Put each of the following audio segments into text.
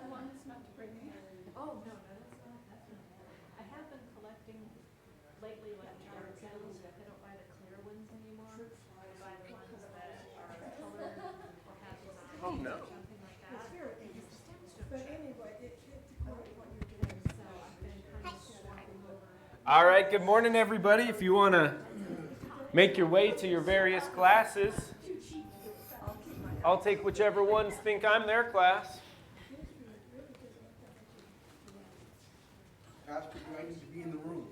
One is not to bring in. Oh, no, that's not. I have been collecting lately, like jar kettles. I don't buy the clear ones anymore. I buy the ones that are colored or have designs Oh, no. or something like It's that. very Because the easy. stems don't But show. anyway, it's according to what you're doing. So I've been kind of swapping over. All right, good morning, everybody. If you want to make your way to your various classes, I'll take whichever ones think I'm their class. Pastor, do I need to be in the room?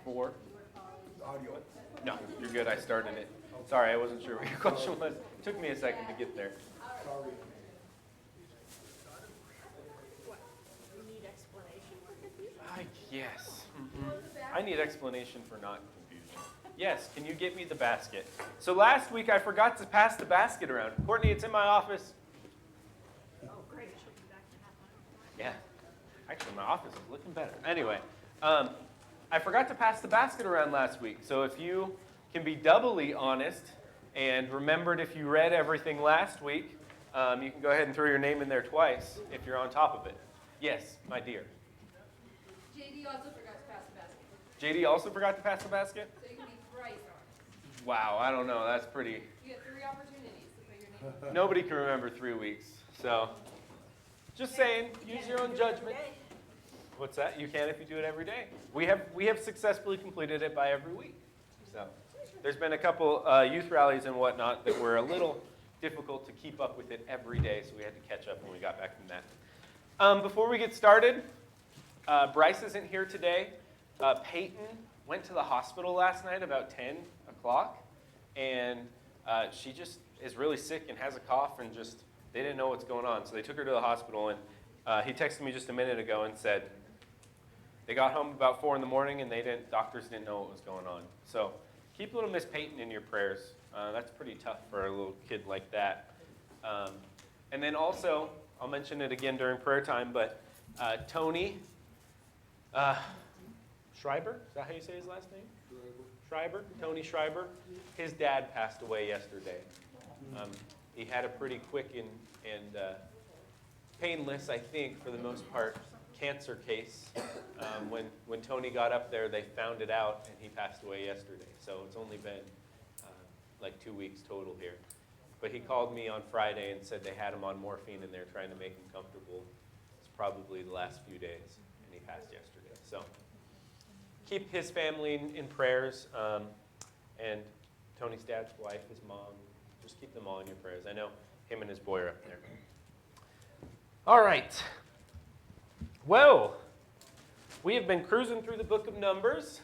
Four. Audio. No, you're good. I started it. Sorry, I wasn't sure what your question was. It took me a second to get there. Sorry. You need explanation for confusion? Yes. I need explanation for not confusion. Yes, can you get me the basket? So last week I forgot to pass the basket around. Courtney, it's in my office. Oh, great. She'll be back to have one. Yeah. Actually, my office is looking better. Anyway, I forgot to pass the basket around last week. So if you can be doubly honest and remembered if you read everything last week, you can go ahead and throw your name in there twice if you're on top of it. Yes, my dear. JD also forgot to pass the basket, JD also forgot to pass the basket? so you can be thrice honest. Wow, I don't know. That's pretty. You get 3 opportunities to put your name. Nobody can remember 3 weeks. So just saying, use your own judgment. What's that? You can if you do it every day. We have successfully completed it by every week. So there's been a couple youth rallies and whatnot that were a little difficult to keep up with it every day, so we had to catch up when we got back from that. Before we get started, Bryce isn't here today. Peyton went to the hospital last night about 10 o'clock, and she just is really sick and has a cough, and just they didn't know what's going on, so they took her to the hospital, and he texted me just a minute ago and said they got home about 4 in the morning, and doctors didn't know what was going on. So keep little Miss Peyton in your prayers. That's pretty tough for a little kid like that. And then also, I'll mention it again during prayer time, but Tony Schreiber, is that how you say his last name? Schreiber, Tony Schreiber. His dad passed away yesterday. He had a pretty quick and painless, I think, for the most part, cancer case. When Tony got up there, they found it out, and he passed away yesterday. So it's only been like 2 weeks total here. But he called me on Friday and said they had him on morphine, and they're trying to make him comfortable. It's probably the last few days, and he passed yesterday. So keep his family in prayers, and Tony's dad's wife, his mom. Just keep them all in your prayers. I know him and his boy are up there. All right. Well, we have been cruising through the book of Numbers,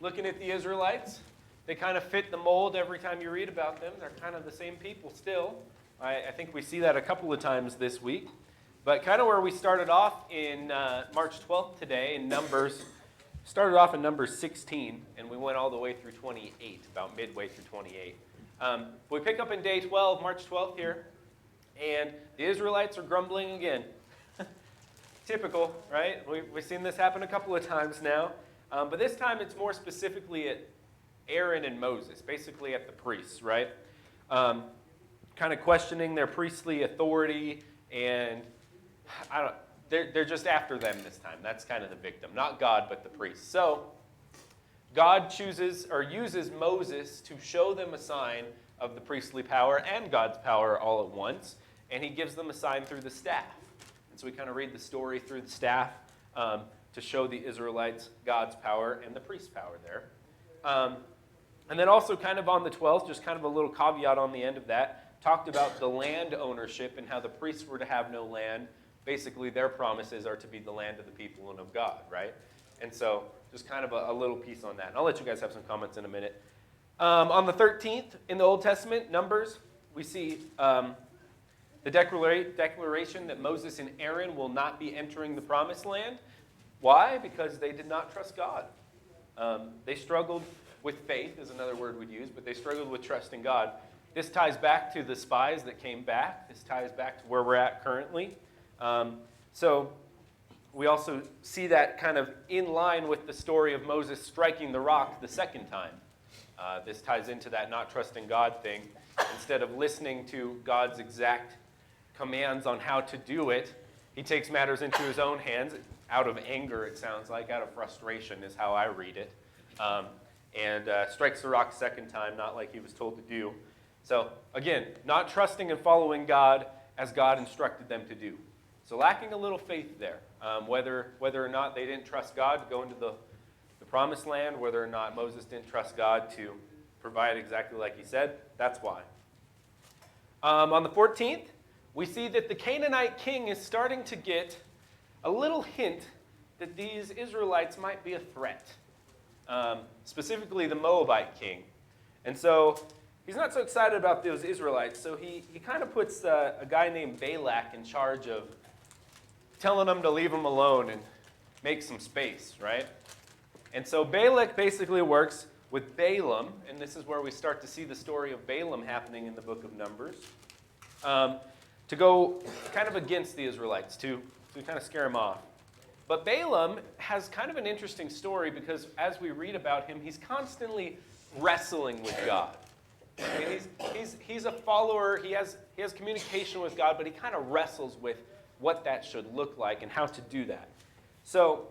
looking at the Israelites. They kind of fit the mold every time you read about them. They're kind of the same people still. I think we see that a couple of times this week. But kind of where we started off in March 12th today in Numbers, started off in Numbers 16, and we went all the way through 28, about midway through 28. We pick up in day 12, March 12th here, and the Israelites are grumbling again. Typical, right? We've seen this happen a couple of times now. But this time it's more specifically at Aaron and Moses, basically at the priests, right? Kind of questioning their priestly authority, and they're just after them this time. That's kind of the victim. Not God, but the priests. So God chooses or uses Moses to show them a sign of the priestly power and God's power all at once, and he gives them a sign through the staff. And so we kind of read the story through the staff to show the Israelites God's power and the priest's power there. And then also kind of on the 12th, just kind of a little caveat on the end of that, talked about the land ownership and how the priests were to have no land. Basically, their promises are to be the land of the people and of God, right? And so just kind of a little piece on that. And I'll let you guys have some comments in a minute. On the 13th, in the Old Testament, Numbers, we see the declaration that Moses and Aaron will not be entering the promised land. Why? Because they did not trust God. They struggled with faith, is another word we'd use, but they struggled with trusting God. This ties back to the spies that came back. This ties back to where we're at currently. So we also see that kind of in line with the story of Moses striking the rock the second time. This ties into that not trusting God thing. Instead of listening to God's exact commands on how to do it. He takes matters into his own hands out of anger, it sounds like, out of frustration is how I read it. And strikes the rock a second time, not like he was told to do. So again, not trusting and following God as God instructed them to do. So lacking a little faith there. Whether or not they didn't trust God to go into the promised land, whether or not Moses didn't trust God to provide exactly like he said, that's why. On the 14th, we see that the Canaanite king is starting to get a little hint that these Israelites might be a threat, specifically the Moabite king. And so he's not so excited about those Israelites, so he kind of puts a guy named Balak in charge of telling them to leave him alone and make some space, right? And so Balak basically works with Balaam, and this is where we start to see the story of Balaam happening in the book of Numbers, to go kind of against the Israelites, to kind of scare them off. But Balaam has kind of an interesting story because as we read about him, he's constantly wrestling with God. I mean, he's a follower, he has communication with God, but he kind of wrestles with what that should look like and how to do that. So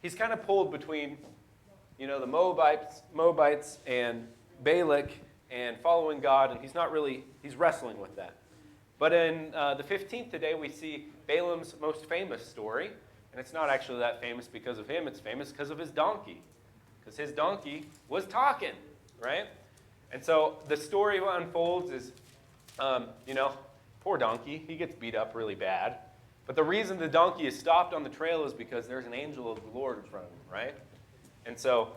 he's kind of pulled between, the Moabites and Balak and following God, and he's wrestling with that. But in the 15th today, we see Balaam's most famous story, and it's not actually that famous because of him, it's famous because of his donkey, because his donkey was talking, right? And so the story unfolds is, poor donkey, he gets beat up really bad. But the reason the donkey is stopped on the trail is because there's an angel of the Lord in front of him, right? And so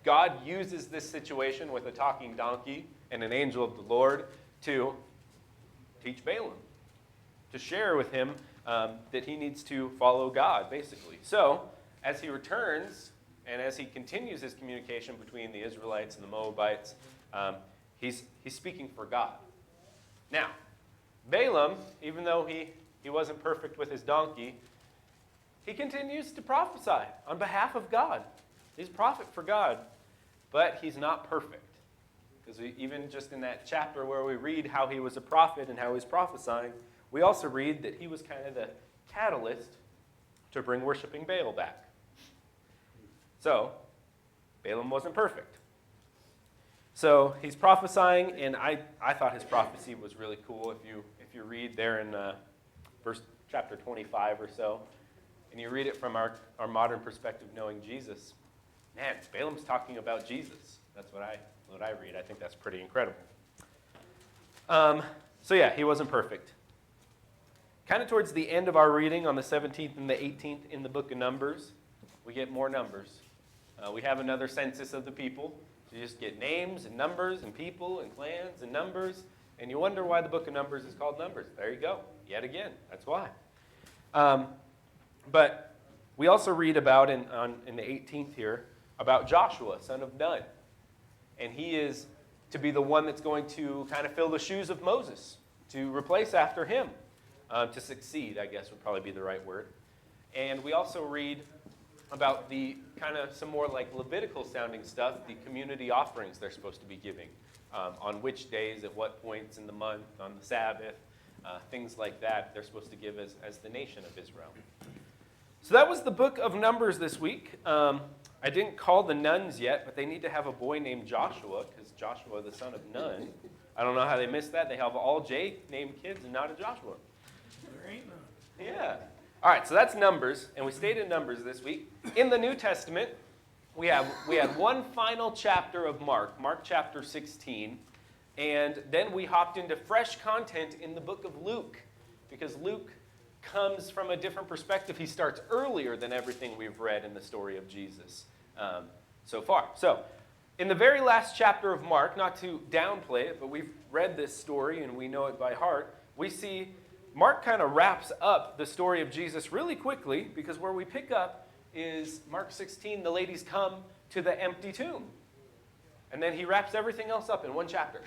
God uses this situation with a talking donkey and an angel of the Lord to teach Balaam, to share with him that he needs to follow God, basically. So as he returns and as he continues his communication between the Israelites and the Moabites, he's speaking for God. Now, Balaam, even though he wasn't perfect with his donkey, he continues to prophesy on behalf of God. He's a prophet for God, but he's not perfect. Because even just in that chapter where we read how he was a prophet and how he's prophesying, we also read that he was kind of the catalyst to bring worshiping Baal back. So, Balaam wasn't perfect. So he's prophesying, and I thought his prophecy was really cool. If you read there in verse chapter 25 or so, and you read it from our modern perspective, knowing Jesus, man, Balaam's talking about Jesus. That's what I read. I think that's pretty incredible. So yeah, he wasn't perfect. Kind of towards the end of our reading on the 17th and the 18th in the book of Numbers, we get more numbers. We have another census of the people. So you just get names and numbers and people and clans and numbers, and you wonder why the book of Numbers is called Numbers. There you go. Yet again, that's why. But we also read about in the 18th here about Joshua, son of Nun. And he is to be the one that's going to kind of fill the shoes of Moses, to replace after him, to succeed, I guess would probably be the right word. And we also read about the kind of some more like Levitical sounding stuff, the community offerings they're supposed to be giving, on which days, at what points in the month, on the Sabbath, things like that they're supposed to give as the nation of Israel. So that was the book of Numbers this week. I didn't call the nuns yet, but they need to have a boy named Joshua, because Joshua, the son of Nun. I don't know how they missed that. They have all J-named kids and not a Joshua. There ain't none. Yeah. All right, so that's Numbers, and we stayed in Numbers this week. In the New Testament, we had one final chapter of Mark chapter 16, and then we hopped into fresh content in the book of Luke, because Luke comes from a different perspective. He starts earlier than everything we've read in the story of Jesus so far. So, in the very last chapter of Mark, not to downplay it, but we've read this story and we know it by heart, we see Mark kind of wraps up the story of Jesus really quickly, because where we pick up is Mark 16, the ladies come to the empty tomb. And then he wraps everything else up in one chapter.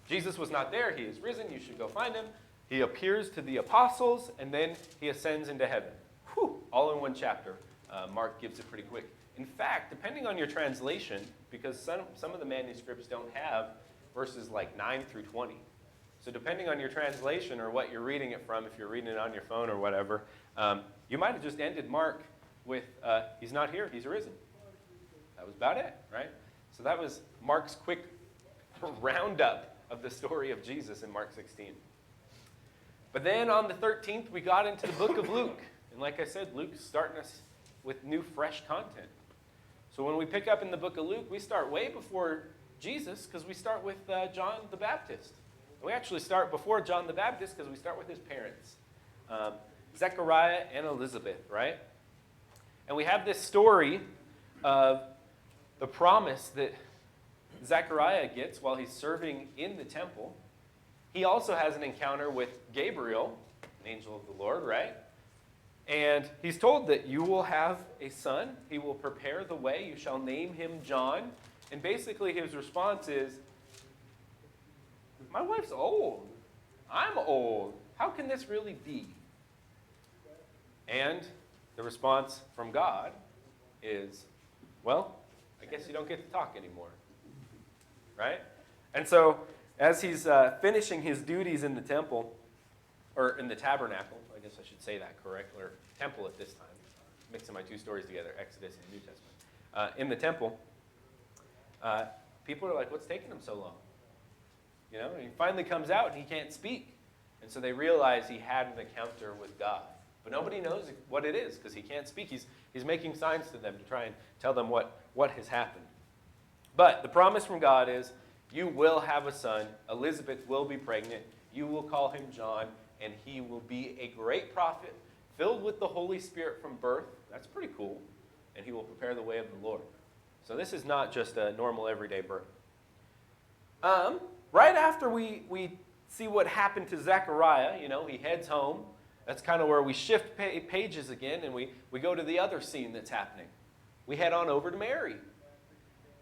Jesus was not there, he is risen, you should go find him. He appears to the apostles, and then he ascends into heaven. Whew, all in one chapter. Mark gives it pretty quick. In fact, depending on your translation, because some of the manuscripts don't have verses like 9 through 20. So depending on your translation or what you're reading it from, if you're reading it on your phone or whatever, you might have just ended Mark with, he's not here, he's risen. That was about it, right? So that was Mark's quick roundup of the story of Jesus in Mark 16. But then on the 13th, we got into the book of Luke. And like I said, Luke's starting us with new, fresh content. So when we pick up in the book of Luke, we start way before Jesus because we start with John the Baptist. And we actually start before John the Baptist because we start with his parents, Zechariah and Elizabeth, right? And we have this story of the promise that Zechariah gets while he's serving in the temple. He also has an encounter with Gabriel, an angel of the Lord, right? And he's told that you will have a son. He will prepare the way. You shall name him John. And basically his response is, my wife's old. I'm old. How can this really be? And the response from God is, well, I guess you don't get to talk anymore. Right? And so as he's finishing his duties in the temple, or in the tabernacle, I guess I should say that correctly, or temple at this time, mixing my two stories together, Exodus and New Testament. In the temple, people are like, what's taking him so long? You know, and he finally comes out and he can't speak. And so they realize he had an encounter with God. But nobody knows what it is because he can't speak. He's making signs to them to try and tell them what has happened. But the promise from God is, you will have a son. Elizabeth will be pregnant. You will call him John, and he will be a great prophet, filled with the Holy Spirit from birth. That's pretty cool. And he will prepare the way of the Lord. So this is not just a normal everyday birth. Right after we see what happened to Zechariah, he heads home. That's kind of where we shift pages again, and we go to the other scene that's happening. We head on over to Mary.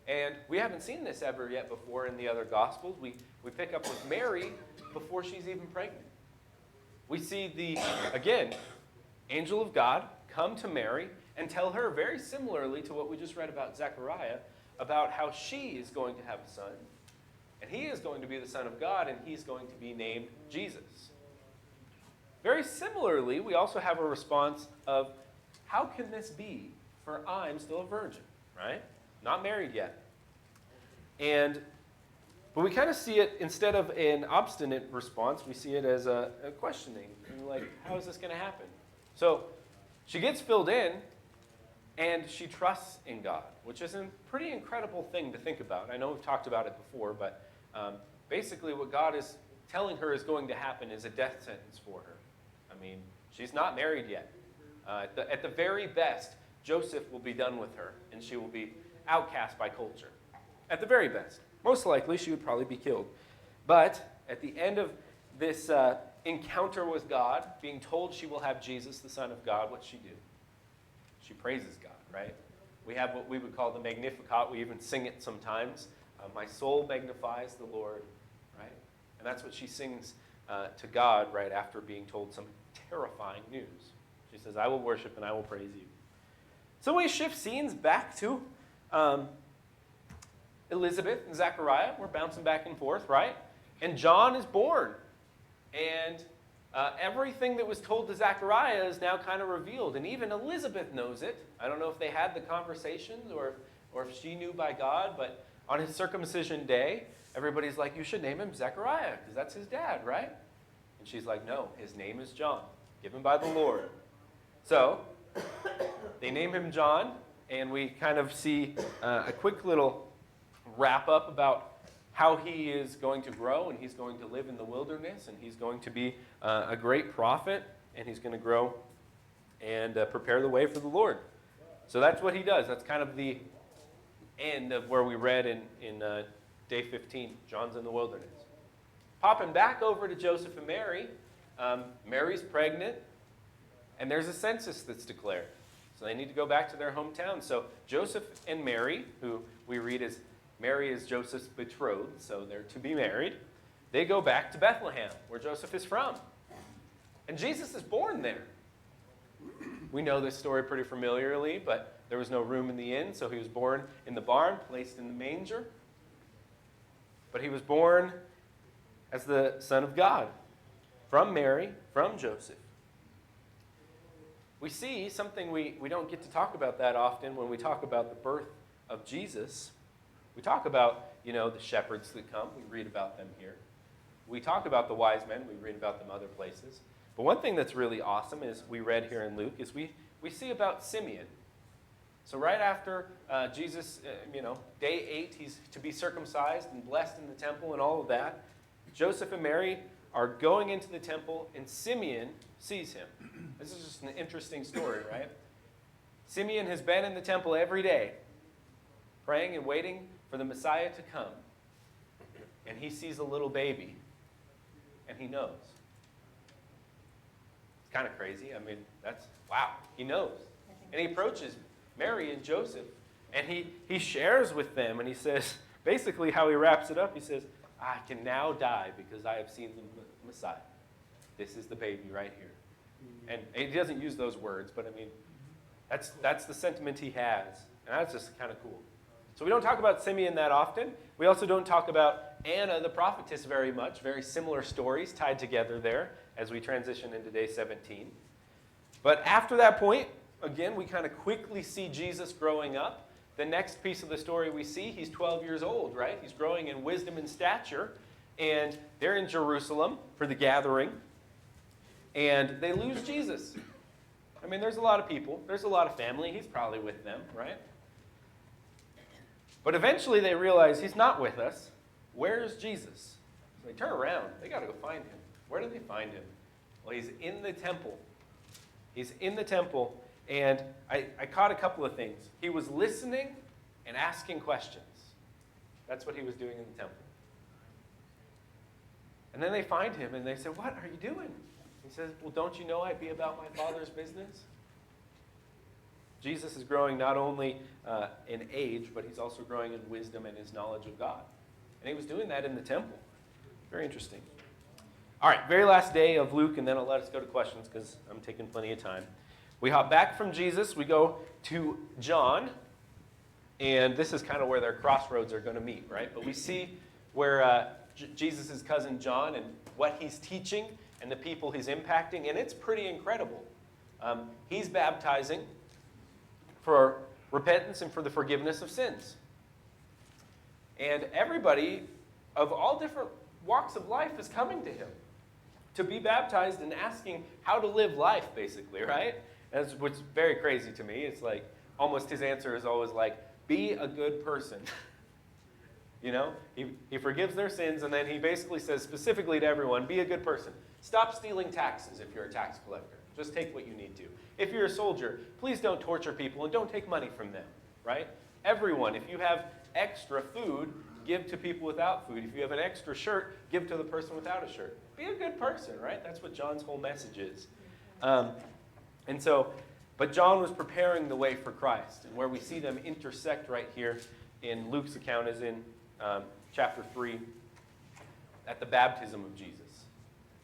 And we haven't seen this ever yet before in the other Gospels. We pick up with Mary before she's even pregnant. We see the, again, angel of God come to Mary and tell her very similarly to what we just read about Zechariah, about how she is going to have a son. And he is going to be the Son of God, and he's going to be named Jesus. Very similarly, we also have a response of, how can this be? For I'm still a virgin, right? Not married yet. But we kind of see it, instead of an obstinate response, we see it as a questioning. Like, how is this going to happen? So she gets filled in, and she trusts in God, which is a pretty incredible thing to think about. I know we've talked about it before, but basically what God is telling her is going to happen is a death sentence for her. I mean, she's not married yet. At the very best, Joseph will be done with her, and she will be outcast by culture. At the very best. Most likely, she would probably be killed. But at the end of this encounter with God, being told she will have Jesus, the Son of God, what's she do? She praises God, right? We have what we would call the Magnificat. We even sing it sometimes. My soul magnifies the Lord, right? And that's what she sings to God right after being told some terrifying news. She says, I will worship and I will praise you. So we shift scenes back to Elizabeth and Zechariah. We're bouncing back and forth, right? And John is born. And everything that was told to Zechariah is now kind of revealed. And even Elizabeth knows it. I don't know if they had the conversations or if she knew by God, but on his circumcision day, everybody's like, you should name him Zechariah, because that's his dad, right? And she's like, no, his name is John, given by the Lord. So they name him John, and we kind of see a quick little wrap up about how he is going to grow, and he's going to live in the wilderness, and he's going to be a great prophet, and he's going to grow and prepare the way for the Lord. So that's what he does. That's kind of the end of where we read in day 15, John's in the wilderness. Popping back over to Joseph and Mary, Mary's pregnant, and there's a census that's declared. So they need to go back to their hometown. So Joseph and Mary, who we read as Mary is Joseph's betrothed, so they're to be married, they go back to Bethlehem, where Joseph is from. And Jesus is born there. We know this story pretty familiarly, but there was no room in the inn, so he was born in the barn, placed in the manger. But he was born as the Son of God from Mary, from Joseph. We see something we don't get to talk about that often when we talk about the birth of Jesus. We talk about, the shepherds that come. We read about them here. We talk about the wise men. We read about them other places. But one thing that's really awesome is we read here in Luke is we see about Simeon. So right after Jesus, day 8, he's to be circumcised and blessed in the temple and all of that. Joseph and Mary are going into the temple, and Simeon sees him. This is just an interesting story, right? Simeon has been in the temple every day, praying and waiting for the Messiah to come. And he sees a little baby, and he knows. It's kind of crazy. Wow, he knows. And he approaches Mary and Joseph, and he shares with them, and he says, basically how he wraps it up, he says, I can now die because I have seen the Messiah. This is the baby right here. And he doesn't use those words, but that's the sentiment he has. And that's just kind of cool. So we don't talk about Simeon that often. We also don't talk about Anna the prophetess very much. Very similar stories tied together there as we transition into day 17. But after that point, again, we kind of quickly see Jesus growing up. The next piece of the story we see, he's 12 years old, right? He's growing in wisdom and stature. And they're in Jerusalem for the gathering. And they lose Jesus. There's a lot of people. There's a lot of family. He's probably with them, right? But eventually they realize he's not with us. Where's Jesus? So they turn around. They got to go find him. Where did they find him? Well, he's in the temple. He's in the temple. And I caught a couple of things. He was listening and asking questions. That's what he was doing in the temple. And then they find him and they say, what are you doing? He says, well, don't you know I be about my Father's business? Jesus is growing not only in age, but he's also growing in wisdom and his knowledge of God. And he was doing that in the temple. Very interesting. All right, very last day of Luke, and then I'll let us go to questions because I'm taking plenty of time. We hop back from Jesus. We go to John, and this is kind of where their crossroads are going to meet, right? But we see where Jesus' cousin John and what he's teaching and the people he's impacting, and it's pretty incredible. He's baptizing for repentance and for the forgiveness of sins. And everybody of all different walks of life is coming to him to be baptized and asking how to live life, basically, right? That's what's very crazy to me. It's like almost his answer is always like, be a good person. He forgives their sins, and then he basically says specifically to everyone, be a good person. Stop stealing taxes if you're a tax collector. Just take what you need to. If you're a soldier, please don't torture people and don't take money from them, right? Everyone, if you have extra food, give to people without food. If you have an extra shirt, give to the person without a shirt. Be a good person, right? That's what John's whole message is. But John was preparing the way for Christ. And where we see them intersect right here in Luke's account is in chapter 3 at the baptism of Jesus.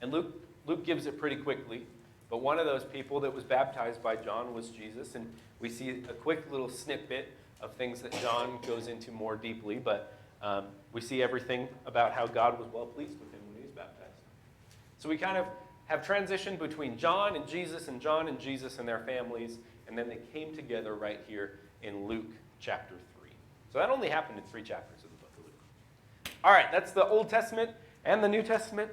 And Luke gives it pretty quickly. But one of those people that was baptized by John was Jesus. And we see a quick little snippet of things that John goes into more deeply. But we see everything about how God was well pleased with him when he was baptized. So we kind of have transitioned between John and Jesus and John and Jesus and their families. And then they came together right here in Luke chapter 3. So that only happened in 3 chapters of the book of Luke. All right, that's the Old Testament and the New Testament.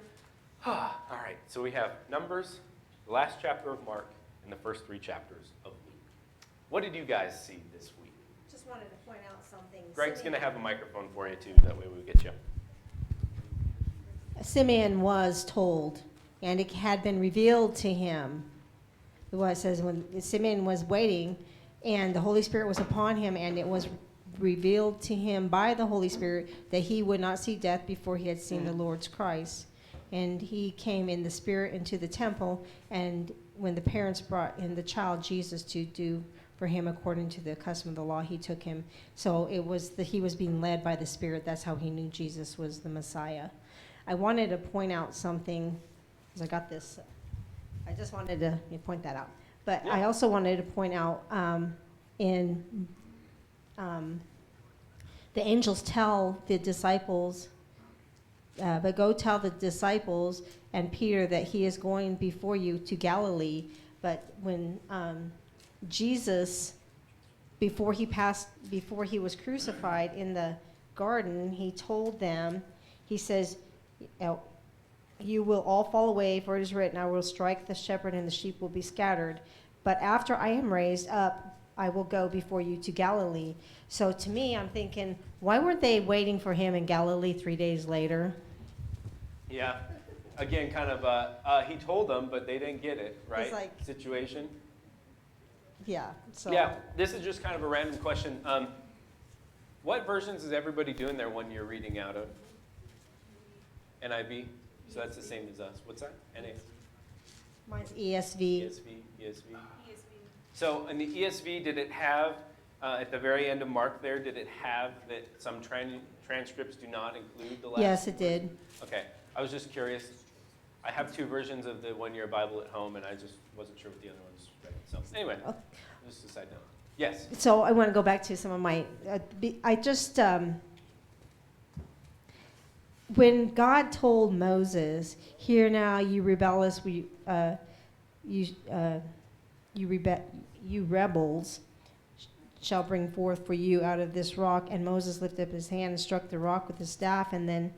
All right, so we have Numbers, the last chapter of Mark, and the first 3 chapters of Luke. What did you guys see this week? Just wanted to point out something. Greg's going to have a microphone for you, too. That way we get you. Simeon was told, and it had been revealed to him. It says when Simeon was waiting, and the Holy Spirit was upon him, and it was revealed to him by the Holy Spirit that he would not see death before he had seen the Lord's Christ. And he came in the Spirit into the temple, and when the parents brought in the child Jesus to do for him according to the custom of the law, he took him. So it was that he was being led by the Spirit. That's how he knew Jesus was the Messiah. I wanted to point out something, because I got this. I just wanted to point that out. But I also wanted to point out the angels tell the disciples but go tell the disciples and Peter that he is going before you to Galilee. But when Jesus, before he was crucified in the garden, he told them, he says, you will all fall away, for it is written, I will strike the shepherd and the sheep will be scattered. But after I am raised up, I will go before you to Galilee. So to me, I'm thinking, why weren't they waiting for him in Galilee 3 days later? Yeah. Again, kind of, he told them, but they didn't get it, right? like- Situation. Yeah. So Yeah, this is just kind of a random question. What versions is everybody doing their 1 year reading out of? NIV? So that's the same as us. What's that? NA? mine's ESV. ESV? So in the ESV, did it have, at the very end of Mark there, did it have that some transcripts do not include the last? Yes, it did. Okay, I was just curious. I have 2 versions of the 1 year Bible at home, and I just wasn't sure what the other ones read. So anyway, Oh. just a side note. Yes. So I want to go back to some of my, I just, when God told Moses, "Hear now, you rebellious, you rebels, shall bring forth for you out of this rock," and Moses lifted up his hand and struck the rock with his staff, and then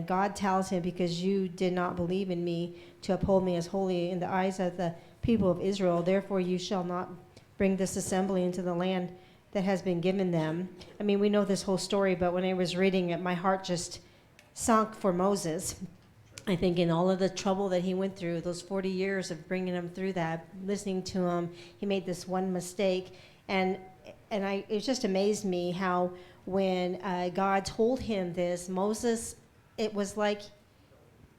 God tells him, "Because you did not believe in me to uphold me as holy in the eyes of the people of Israel, therefore you shall not bring this assembly into the land that has been given them." I mean, we know this whole story, but when I was reading it, my heart just sunk for Moses. I think in all of the trouble that he went through, those 40 years of bringing him through that, listening to him, he made this one mistake. And it just amazed me how when God told him this, Moses, it was like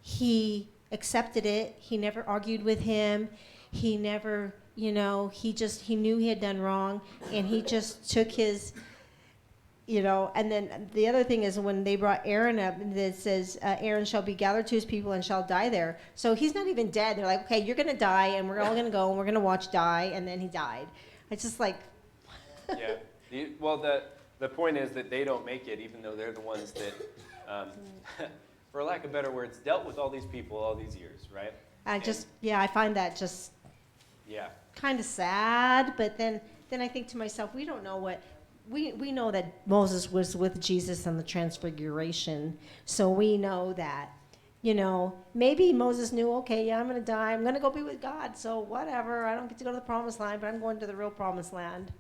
he accepted it. He never argued with him. He never, he knew he had done wrong, and he just took his, and then the other thing is when they brought Aaron up, it says, Aaron shall be gathered to his people and shall die there. So he's not even dead. They're like, okay, you're going to die, and we're all going to go, and we're going to watch die, and then he died. It's just like... Yeah. Well, the point is that they don't make it, even though they're the ones that, for lack of better words, dealt with all these people all these years, right? I find that just kind of sad, but then I think to myself, we don't know what... We know that Moses was with Jesus on the Transfiguration, so we know that, maybe Moses knew, okay, yeah, I'm going to die, I'm going to go be with God, so whatever, I don't get to go to the promised land, but I'm going to the real promised land.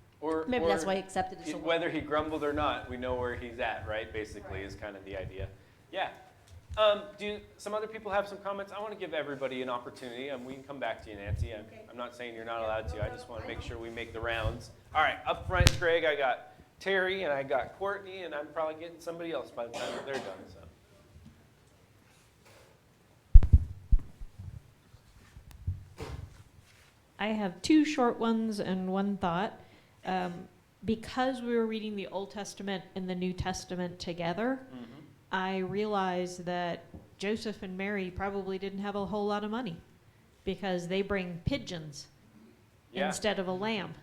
Maybe that's why he accepted it so well. Whether he grumbled or not, we know where he's at, right? Basically, is kind of the idea. Yeah. Do some other people have some comments? I want to give everybody an opportunity. We can come back to you, Nancy. I'm not saying you're not allowed to. I just want to make sure we make the rounds. All right, up front, Greg, I got Terry, and I got Courtney, and I'm probably getting somebody else by the time that they're done. So. I have 2 short ones and 1 thought. Because we were reading the Old Testament and the New Testament together, I realized that Joseph and Mary probably didn't have a whole lot of money because they bring pigeons instead of a lamb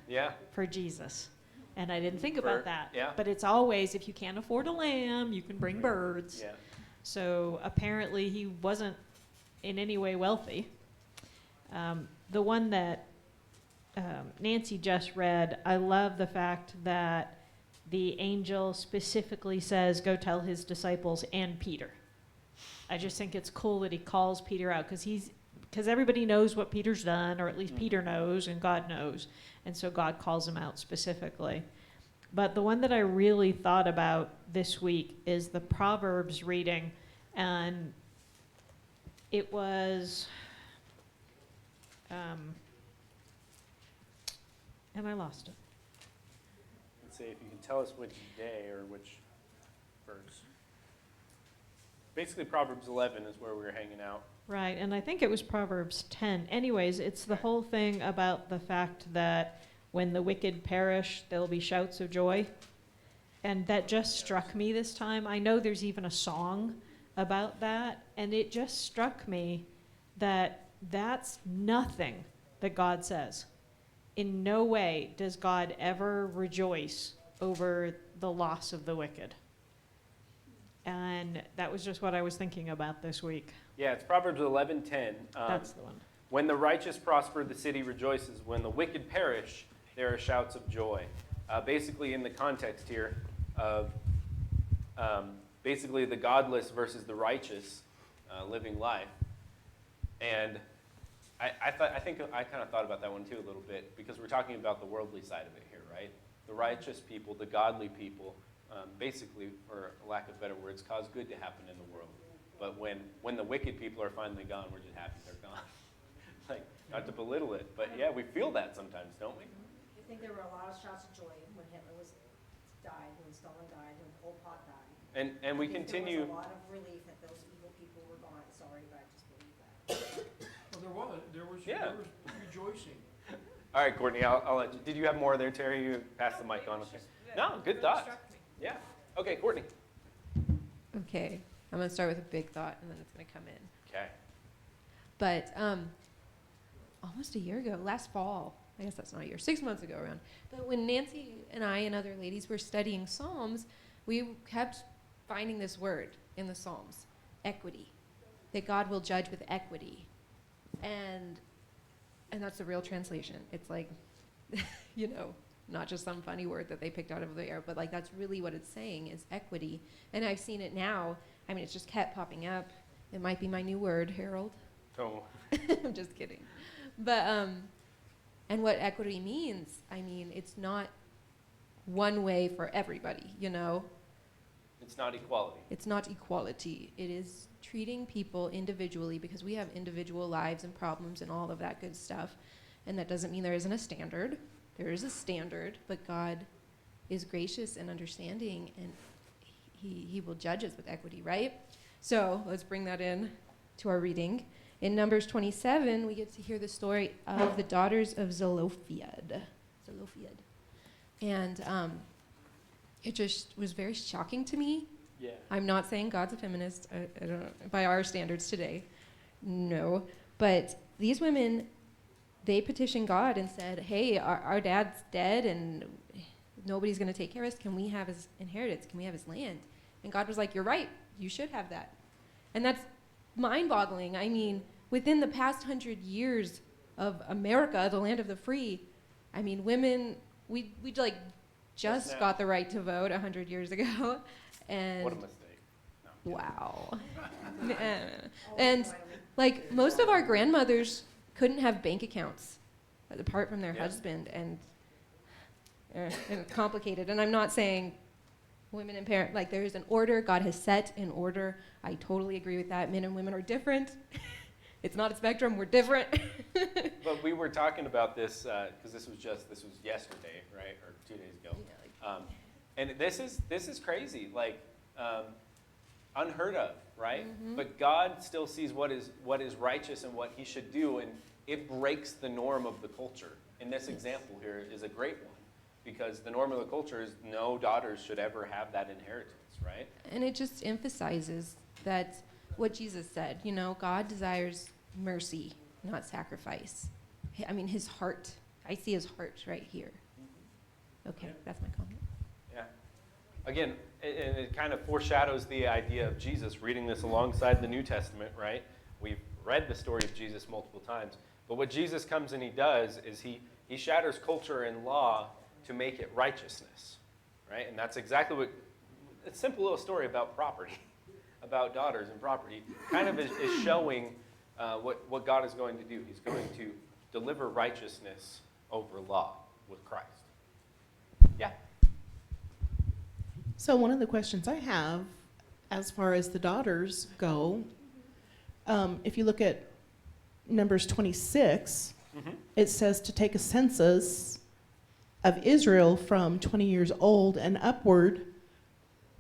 for Jesus. And I didn't think about that. Yeah. But it's always, if you can't afford a lamb, you can bring birds. Yeah. So apparently he wasn't in any way wealthy. The one that Nancy just read, I love the fact that the angel specifically says, go tell his disciples and Peter. I just think it's cool that he calls Peter out because everybody knows what Peter's done, or at least Peter knows and God knows. And so God calls him out specifically. But the one that I really thought about this week is the Proverbs reading. And it was, and I lost it. Let's see if you can tell us which day or which verse. Basically, Proverbs 11 is where we were hanging out. Right, and I think it was Proverbs 10. Anyways, it's the whole thing about the fact that when the wicked perish, there'll be shouts of joy. And that just struck me this time. I know there's even a song about that, and it just struck me that that's nothing that God says. In no way does God ever rejoice over the loss of the wicked. And And that was just what I was thinking about this week. Yeah, it's Proverbs 11:10. That's the one. When the righteous prosper, the city rejoices. When the wicked perish, there are shouts of joy. Basically, in the context here of basically the godless versus the righteous living life. And I think I kind of thought about that one too a little bit, because we're talking about the worldly side of it here, right? The righteous people, the godly people, basically, for lack of better words, cause good to happen in the world. But when the wicked people are finally gone, we're just happy they're gone. Like, not to belittle it, but yeah, we feel that sometimes, don't we? I think there were a lot of shouts of joy when Hitler died, when Stalin died, when Pol Pot died. And we I think continue. There was a lot of relief that those evil people were gone. Sorry, but I just believe that. Well, there was Yeah. rejoicing. All right, Courtney, I'll let you. Did you have more there, Terry? You passed the mic on. Okay. No, good thoughts. Yeah. Okay, Courtney. Okay, I'm gonna start with a big thought and then it's gonna come in. Okay. But almost a year ago, last fall, I guess that's not a year, 6 months ago around. But when Nancy and I and other ladies were studying Psalms, we kept finding this word in the Psalms, equity, that God will judge with equity. And that's the real translation. It's like, you know, not just some funny word that they picked out of the air, but like that's really what it's saying is equity. And I've seen it now. I mean, it's just kept popping up. It might be my new word, Harold. So, I'm just kidding. But, and what equity means, I mean, it's not one way for everybody, you know? it's not equality. It's not equality. It is treating people individually because we have individual lives and problems and all of that good stuff. And that doesn't mean there isn't a standard. There is a standard, but God is gracious and understanding, and he will judge us with equity, right? So let's bring that in to our reading. In Numbers 27, we get to hear the story of the daughters of Zelophehad. And it just was very shocking to me. Yeah. I'm not saying God's a feminist, I don't, by our standards today. No. But these women, they petitioned God and said, hey, our dad's dead and nobody's going to take care of us. Can we have his inheritance? Can we have his land? And God was like, you're right. You should have that. And that's mind-boggling. I mean, within the past 100 years of America, the land of the free, I mean, women, we like just got the right to vote 100 years ago. And What a mistake. No. wow. And like most of our grandmothers couldn't have bank accounts apart from their Yeah. husband, and it's complicated. And I'm not saying women and parent, like there is an order God has set in order. I totally agree with that. Men and women are different. It's not a spectrum. We're different. But we were talking about this because this was yesterday, right, or 2 days ago. And this is crazy, like unheard of, right? Mhm. But God still sees what is righteous and what He should do, and it breaks the norm of the culture. And this example here is a great one, because the norm of the culture is no daughters should ever have that inheritance, right? And it just emphasizes that what Jesus said, you know, God desires mercy, not sacrifice. I mean, his heart. I see his heart right here. Okay, that's my comment. Yeah. Again, it kind of foreshadows the idea of Jesus, reading this alongside the New Testament, right? We've read the story of Jesus multiple times. But what Jesus comes and he does is he shatters culture and law to make it righteousness, right? And that's exactly what, it's a simple little story about property, about daughters and property, kind of is showing what God is going to do. He's going to deliver righteousness over law with Christ. Yeah. So one of the questions I have, as far as the daughters go, if you look at Numbers 26, it says to take a census of Israel from 20 years old and upward,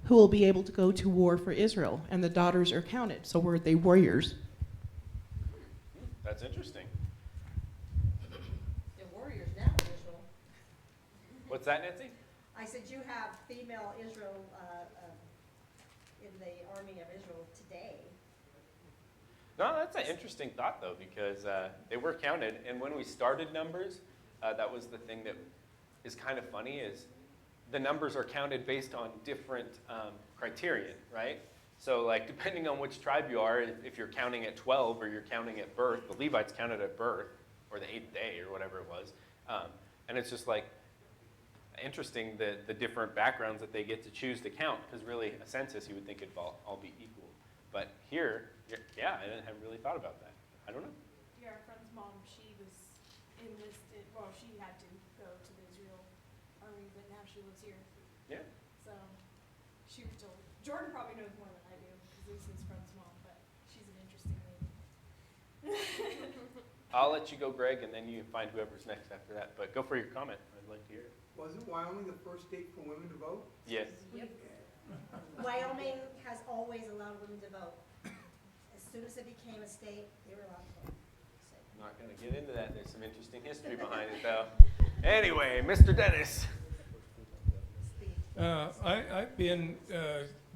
who will be able to go to war for Israel. And the daughters are counted. So were they warriors? That's interesting. The warriors now in Israel. What's that, Nancy? I said you have female Israel in the army of Israel today. No, that's an interesting thought, though, because they were counted. And when we started Numbers, that was the thing that is kind of funny, is the numbers are counted based on different criterion, right? So like depending on which tribe you are, if you're counting at 12 or you're counting at birth, the Levites counted at birth or the 8th day or whatever it was. And it's just like interesting the different backgrounds that they get to choose to count, because really a census you would think it'd all be equal. But here, yeah, I haven't really thought about that. I don't know. Yeah, our friend's mom, she was enlisted, well, she had to go to the Israel army, but now she lives here. Yeah. So, she was told, Jordan probably knows more than I do, because he's his friend's mom, but she's an interesting lady. I'll let you go, Greg, and then you find whoever's next after that. But go for your comment. I'd like to hear it. Wasn't Wyoming the first state for women to vote? Yes. Yep. Wyoming has always allowed women to vote. As soon as it became a state, they were allowed to vote. So. I'm not going to get into that. There's some interesting history behind it, though. Anyway, Mr. Dennis. I've been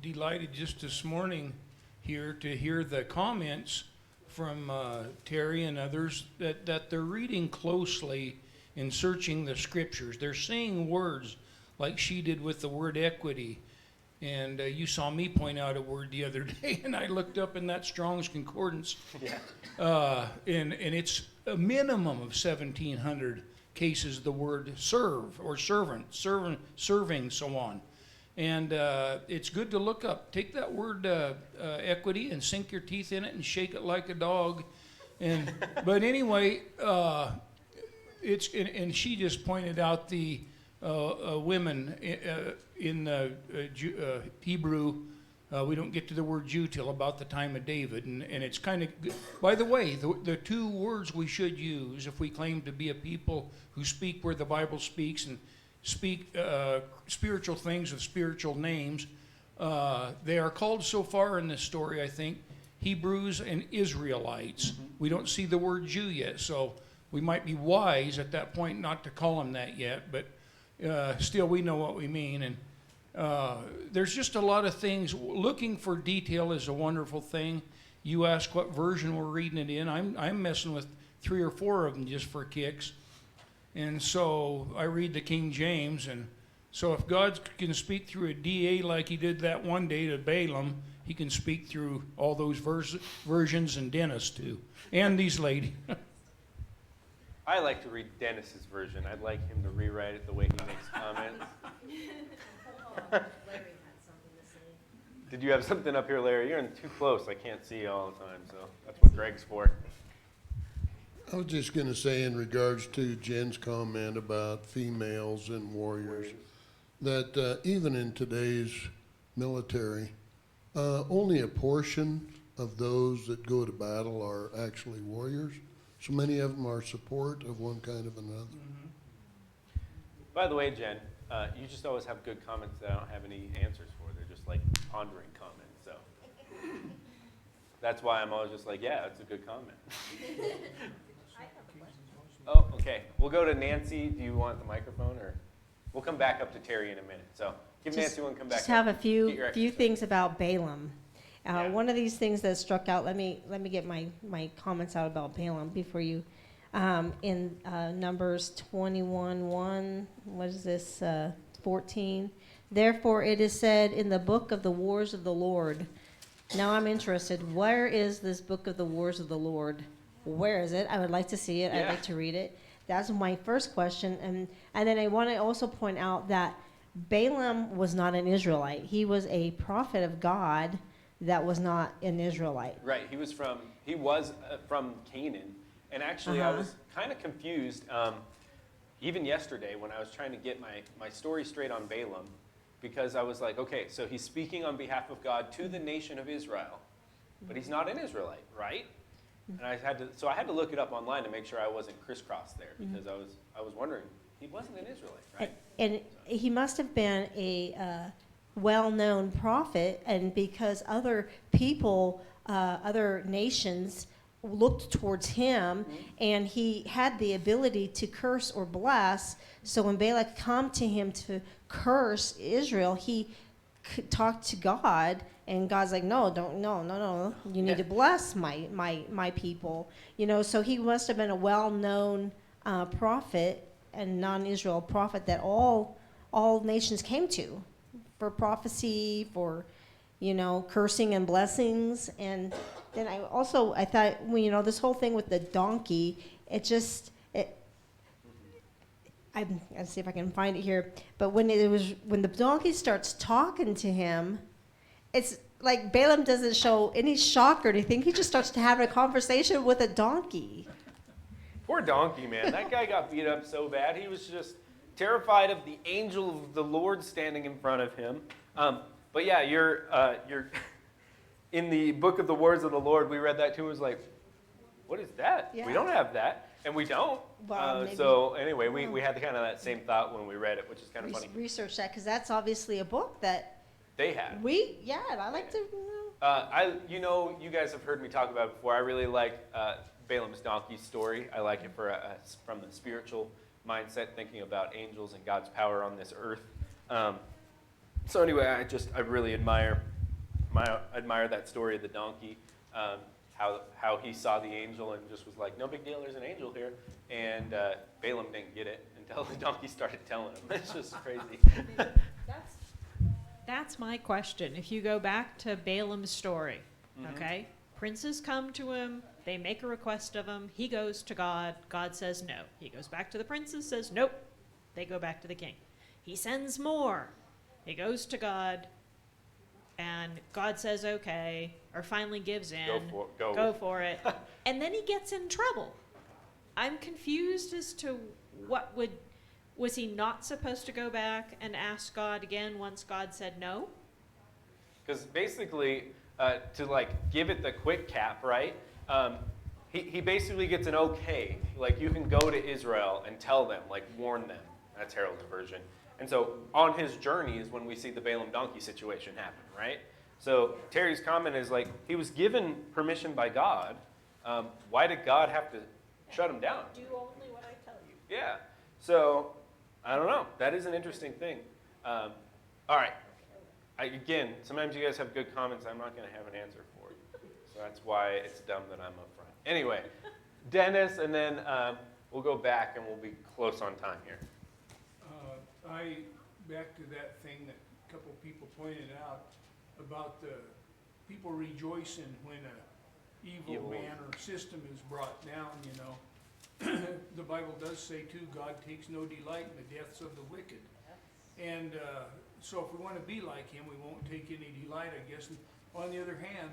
delighted just this morning here to hear the comments from Terry and others that they're reading closely and searching the scriptures. They're saying words like she did with the word equity. And you saw me point out a word the other day, and I looked up in that Strong's Concordance. Yeah. And it's a minimum of 1,700 cases the word serve or servant, serving, so on. And it's good to look up. Take that word equity and sink your teeth in it and shake it like a dog. And but anyway, and she just pointed out the women in Hebrew. We don't get to the word Jew till about the time of David, and it's kind of. By the way, the two words we should use if we claim to be a people who speak where the Bible speaks and speak spiritual things with spiritual names, they are called so far in this story, I think, Hebrews and Israelites. Mm-hmm. We don't see the word Jew yet, so we might be wise at that point not to call them that yet, but still we know what we mean. And there's just a lot of things. Looking for detail is a wonderful thing. You ask what version we're reading it in. I'm messing with 3 or 4 of them just for kicks. And so I read the King James. And so if God can speak through a DA like he did that one day to Balaam, he can speak through all those versions and Dennis too. And these ladies. I like to read Dennis's version. I'd like him to rewrite it the way he makes comments. Larry had something to say. Did you have something up here, Larry? You're in too close. I can't see you all the time, so that's what Greg's for. I was just going to say in regards to Jen's comment about females and warriors, that even in today's military, only a portion of those that go to battle are actually warriors. So many of them are support of one kind of another. Mm-hmm. By the way, Jen, you just always have good comments that I don't have any answers for. They're just like pondering comments, so. That's why I'm always just like, yeah, it's a good comment. I have a question. Oh, okay. We'll go to Nancy. Do you want the microphone, or we'll come back up to Terry in a minute. So give Nancy one, come back. Just have a Get few your exercise. things about Balaam. Yeah. One of these things that struck out. Let me get my comments out about Balaam before you. In Numbers 21:1, what is this? 14. Therefore, it is said in the book of the wars of the Lord. Now I'm interested. Where is this book of the wars of the Lord? Where is it? I would like to see it. Yeah. I'd like to read it. That's my first question. And then I want to also point out that Balaam was not an Israelite. He was a prophet of God that was not an Israelite. Right. He was from Canaan. And actually, I was kind of confused, even yesterday when I was trying to get my story straight on Balaam, because I was like, okay, so he's speaking on behalf of God to the nation of Israel, but he's not an Israelite, right? And I had to look it up online to make sure I wasn't crisscrossed there, because I was wondering, he wasn't an Israelite, right? And he must have been a well-known prophet, and because other people, other nations looked towards him, and he had the ability to curse or bless. So when Balak come to him to curse Israel, he talked to God, and God's like, no, you need to bless my people. So he must have been a well-known prophet and non-Israel prophet that all nations came to for prophecy, for you know, cursing and blessings. And then I thought, well, you know, this whole thing with the donkey, I'll see if I can find it here. But when the donkey starts talking to him, it's like Balaam doesn't show any shock or anything. He just starts to have a conversation with a donkey. Poor donkey, man. That guy got beat up so bad. He was just terrified of the angel of the Lord standing in front of him. But yeah, you're in the book of the words of the Lord. We read that too. It was like, what is that? Yeah. We don't have that, and we don't. Well, maybe- So anyway, we had kind of that same thought when we read it, which is kind of funny. Research that, because that's obviously a book that They had. and I like to, You guys have heard me talk about it before. I really like Balaam's donkey story. I like it from the spiritual mindset, thinking about angels and God's power on this earth. So anyway, I really admire that story of the donkey, how he saw the angel and just was like, no big deal, there's an angel here. And Balaam didn't get it until the donkey started telling him. It's just crazy. That's my question. If you go back to Balaam's story, okay? Princes come to him, they make a request of him, he goes to God, God says no. He goes back to the princes, says nope. They go back to the king. He sends more. He goes to God, and God says okay, or finally gives in. Go for it. And then he gets in trouble. I'm confused as to was he not supposed to go back and ask God again once God said no? Because basically, to give it the quick cap, right? He basically gets an okay. Like, you can go to Israel and tell them, warn them. That's Harold's version. And so on his journey is when we see the Balaam donkey situation happen, right? So Terry's comment is he was given permission by God. Why did God have to shut him down? Do only what I tell you. Yeah. So I don't know. That is an interesting thing. All right. Again, sometimes you guys have good comments. I'm not going to have an answer for you. So that's why it's dumb that I'm up front. Anyway, Dennis, and then we'll go back and we'll be close on time here. Back to that thing that a couple people pointed out about the people rejoicing when a evil man or system is brought down, you know. The Bible does say too, God takes no delight in the deaths of the wicked. And so if we want to be like him, we won't take any delight, I guess. And on the other hand,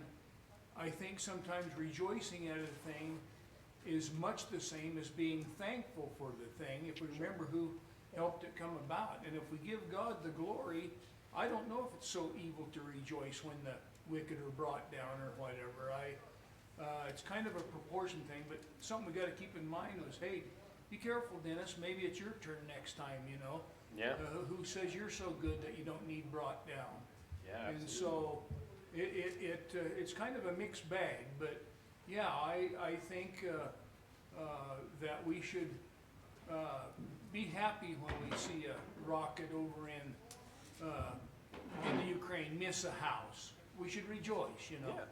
I think sometimes rejoicing at a thing is much the same as being thankful for the thing, if we remember who helped it come about. And if we give God the glory, I don't know if it's so evil to rejoice when the wicked are brought down or whatever. It's kind of a proportion thing, but something we got to keep in mind was, hey, be careful, Dennis. Maybe it's your turn next time, you know. Yeah. Who says you're so good that you don't need brought down? Yeah. And so it's kind of a mixed bag, but yeah, I think that we should be happy when we see a rocket over in the Ukraine miss a house. We should rejoice, you know. Yeah.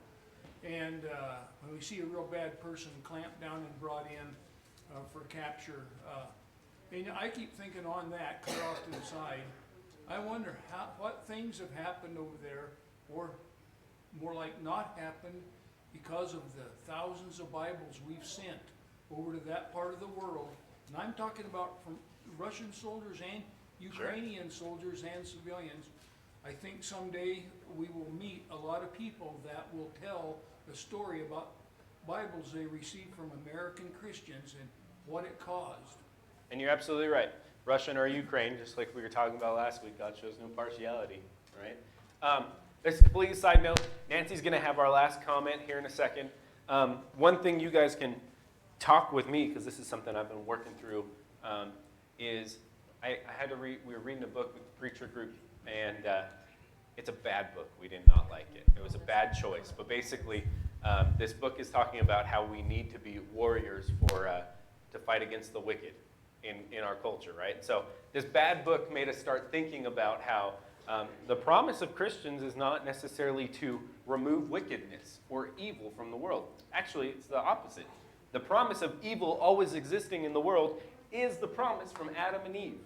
And when we see a real bad person clamped down and brought in for capture, and I keep thinking on that, clear off to the side, I wonder what things have happened over there, or more like not happened, because of the thousands of Bibles we've sent over to that part of the world. And I'm talking about from Russian soldiers and Ukrainian soldiers and civilians. I think someday we will meet a lot of people that will tell the story about Bibles they received from American Christians and what it caused. And you're absolutely right. Russian or Ukraine, just like we were talking about last week, God shows no partiality, right? There's a complete side note. Nancy's going to have our last comment here in a second. One thing you guys can talk with me, because this is something I've been working through, is I had to we were reading a book with the preacher group, and it's a bad book. We did not like it. It was a bad choice. But basically, this book is talking about how we need to be warriors to fight against the wicked in our culture, right? So this bad book made us start thinking about how the promise of Christians is not necessarily to remove wickedness or evil from the world. Actually, it's the opposite. The promise of evil always existing in the world is the promise from Adam and Eve.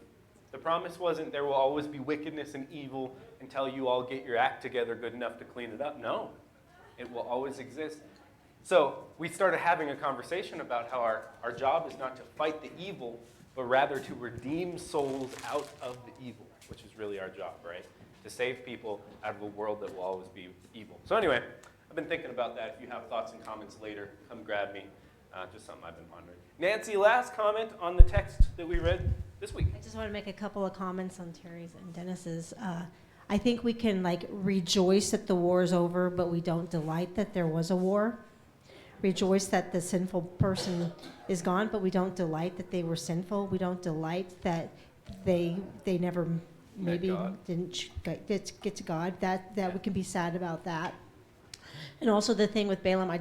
The promise wasn't there will always be wickedness and evil until you all get your act together good enough to clean it up. No, it will always exist. So we started having a conversation about how our job is not to fight the evil, but rather to redeem souls out of the evil, which is really our job, right? To save people out of a world that will always be evil. So anyway, I've been thinking about that. If you have thoughts and comments later, come grab me. Just something I've been pondering. Nancy, last comment on the text that we read this week. I just want to make a couple of comments on Terry's and Dennis's. I think we can like rejoice that the war is over, but we don't delight that there was a war. Rejoice that the sinful person is gone, but we don't delight that they were sinful. We don't delight that they never maybe God. didn't get to God. That we can be sad about that. And also the thing with Balaam,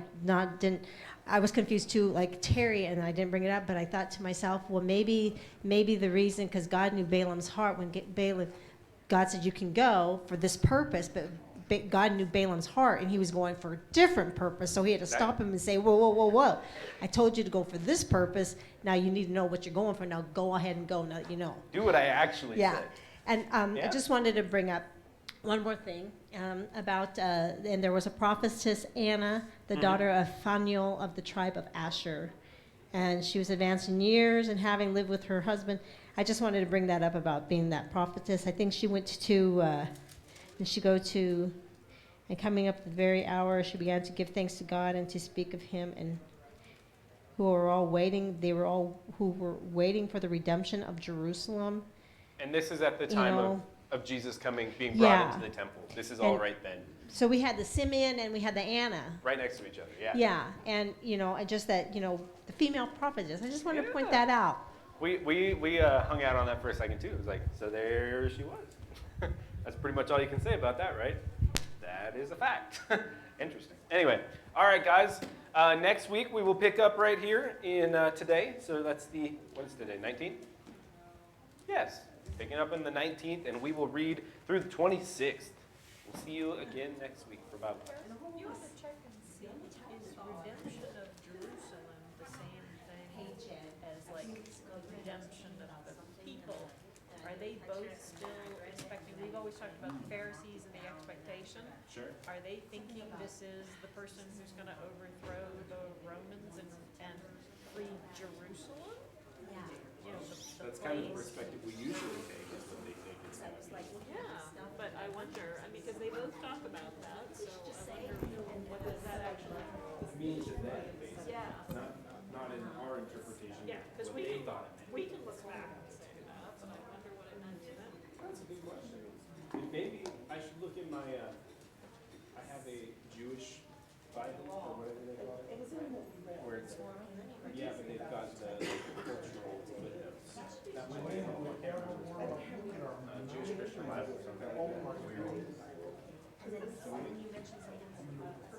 I was confused too, like Terry, and I didn't bring it up, but I thought to myself, well, maybe the reason, because God knew Balaam's heart when God said you can go for this purpose, but God knew Balaam's heart, and he was going for a different purpose, so he had to stop him and say, whoa, whoa, whoa, whoa. I told you to go for this purpose. Now you need to know what you're going for. Now go ahead and go now that you know. Do what I actually Yeah. said. And Yeah. I just wanted to bring up one more thing about, and there was a prophetess, Anna, the daughter of Phanuel of the tribe of Asher. And she was advanced in years and having lived with her husband. I just wanted to bring that up about being that prophetess. I think she went to, and coming up at the very hour, she began to give thanks to God and to speak of him, and who were all waiting, who were waiting for the redemption of Jerusalem. And this is at the time know, of Jesus being brought yeah. into the temple. This is all And- right then. So we had the Simeon and we had the Anna. Right next to each other, yeah. Yeah, and and just that, the female prophetess. I just wanted to point Yeah. that out. We hung out on that for a second too. It was like, so there she was. That's pretty much all you can say about that, right? That is a fact. Interesting. Anyway, all right, guys. Next week we will pick up right here in today. So that's what is today, 19th? Yes, picking up on the 19th, and we will read through the 26th. We'll see you again next week for Bible class. You want to check and see, is redemption of Jerusalem the same thing as like redemption of the people? Are they both still expecting, we've always talked about the Pharisees and the expectation. Sure. Are they thinking this is the person who's gonna overthrow the Romans and free Jerusalem? Yeah. You know, the That's kind of the place. perspective we usually take, is what they think is That was like, Yeah, but I wonder, because they both talk about that, so I wonder what does that actually mean to them, basically. Yeah. Not in our interpretation. Yeah, because what they thought it meant. we can look back and say that, but I wonder what it meant to them. That's a good question. Maybe I should look in my, I have a Jewish Bible, or whatever they call it. Where it's, yeah, but they've got the cultural footnotes. That might be Jewish Christian Bible or something like that. because when you mentioned something about